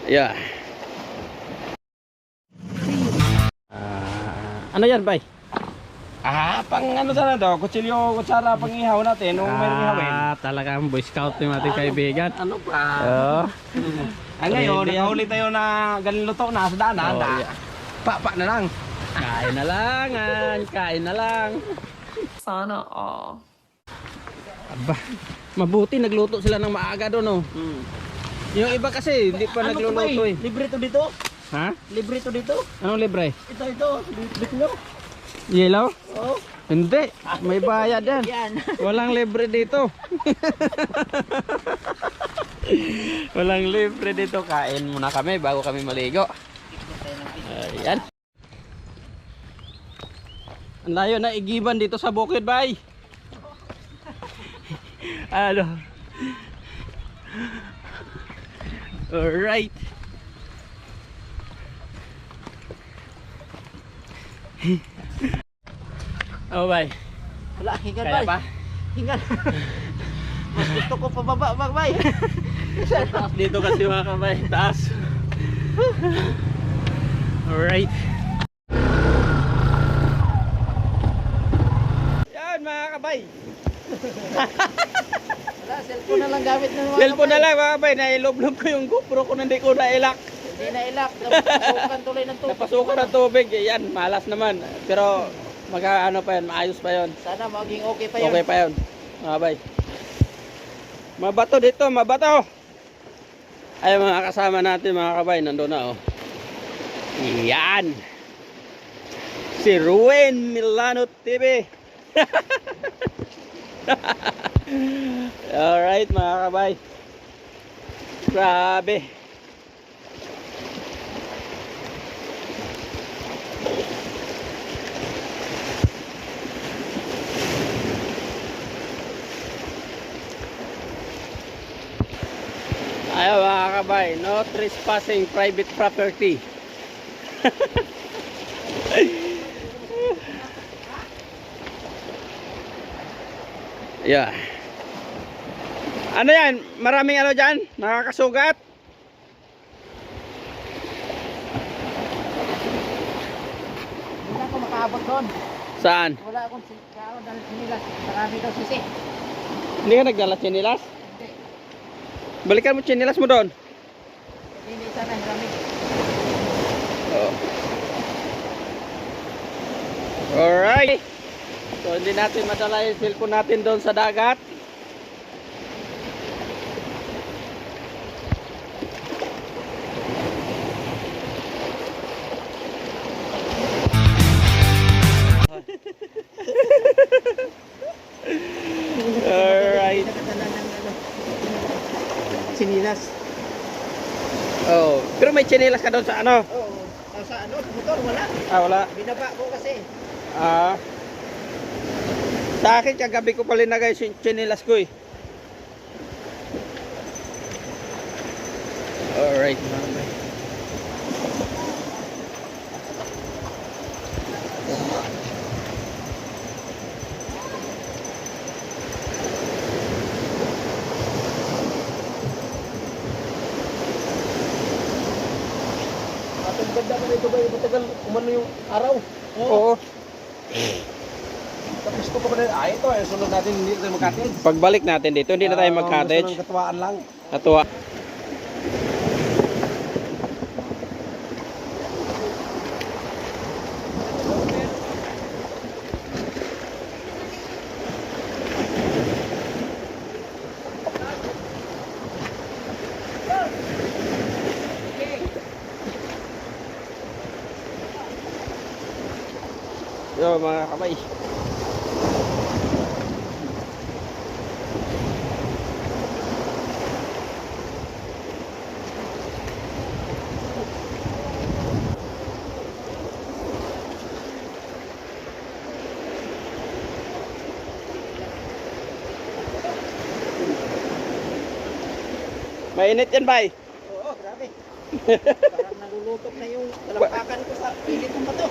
Yeah. Ano yan, bay? Pang ano sana daw, kutsilyo, kutsara, pang ihaw natin, nung may ihawin. Talagang Boy Scout yung ating kaibigan. Ano pa? Oo. Ngayon, nakahuli tayo na galing luto na sa daanan. Yeah. Pa na lang. Kain na lang, kain na lang. Sana all. Aba, mabuti nagluto sila ng maaga doon, oh. Yung iba kasi hindi pa nagluluto eh. Libre to dito? Ha? Libre to dito? Anong libre? Ito. Libre. Yellow? Oo. Hindi, may bayad yan. Yan. Walang libre dito. Walang libre dito. Kain muna kami bago kami maligo. Ayan. Ang layo na igiban dito sa bukid, bay. Ano? Alright. Oh, bay. Wala, hingan Kaya pa? Hingan. Mas gusto ko pababa, bay. Dito kasi mga kabay, taas. Alright. Yan mga kabay. Wala, cellphone na lang gamit ng mga Cellphone na lang mga kabay, nailob-lob ko yung GoPro ko, hindi ko nailak. Hindi na ilak, napasukan tuloy ng tubig. Napasukan ng tubig, yan, malas naman. Pero ano pa yan, maayos pa yon. Sana maging okay pa yun. Okay pa yun, mga kabay. Mabato dito, mabato. Ay mga kasama natin mga kabay, nandun na oh. Yan. Si Ruin Milano TV. Alright mga kabay. Grabe. Ayaw mga kabay, no trespassing private property. Yeah. Ano yan? Maraming ano dyan? Nakakasugat? Hindi ako makaabot doon. Saan? Wala akong dahil sinila. Marami daw sisi. Hindi ka nagdala chinilas? Hindi. Balikan mo chinilas mo doon. Hindi sana marami. Oh. Alright. So hindi natin madala yung cellphone natin doon sa dagat. Alright. Sinilas. Oh, pero may chinilas ka doon sa ano? Oo. Sa ano? Sa motor wala. Wala. Binaba ko kasi. Sa akin kagabi ko pala nagay chinilas ko eh. Alright, mama. Ang ganda pa nito ba? Matagal umano yung araw. Oo. Tapos ko pa ba na, ito sunod natin hindi tayo mag-cottage. Pagbalik natin dito, hindi na tayo mag-cottage. Gusto ng katuwaan lang. Natuwa. Yo mga kamay. Mainit yan, bay. Oo, grabe. Parang nalulutok na yung talampakan ko sa pilit ng bato.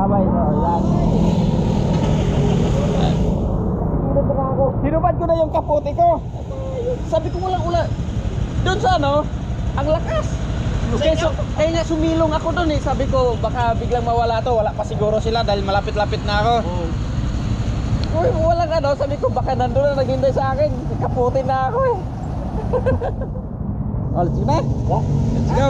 kabay. So, yan. Hinubad ko na yung kapote ko. Sabi ko walang ula. Doon sa ano, ang lakas. Kaya nga sumilong ako doon eh. Sabi ko baka biglang mawala to. Wala pa siguro sila dahil malapit-lapit na ako. Uy, walang ano. Sabi ko baka nandun na naghintay sa akin. Kapote na ako eh. Oh, let's go na. Let's go.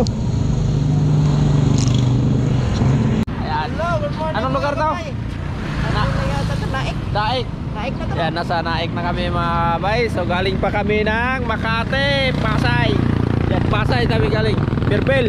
Ayan. Hello, good morning. Anong lugar to? Ano na yata sa Naik? Daig. Naik na to. Yan, nasa Naik na kami mga bay. So galing pa kami ng Makati, Pasay. Yan, Pasay kami galing. Birbel.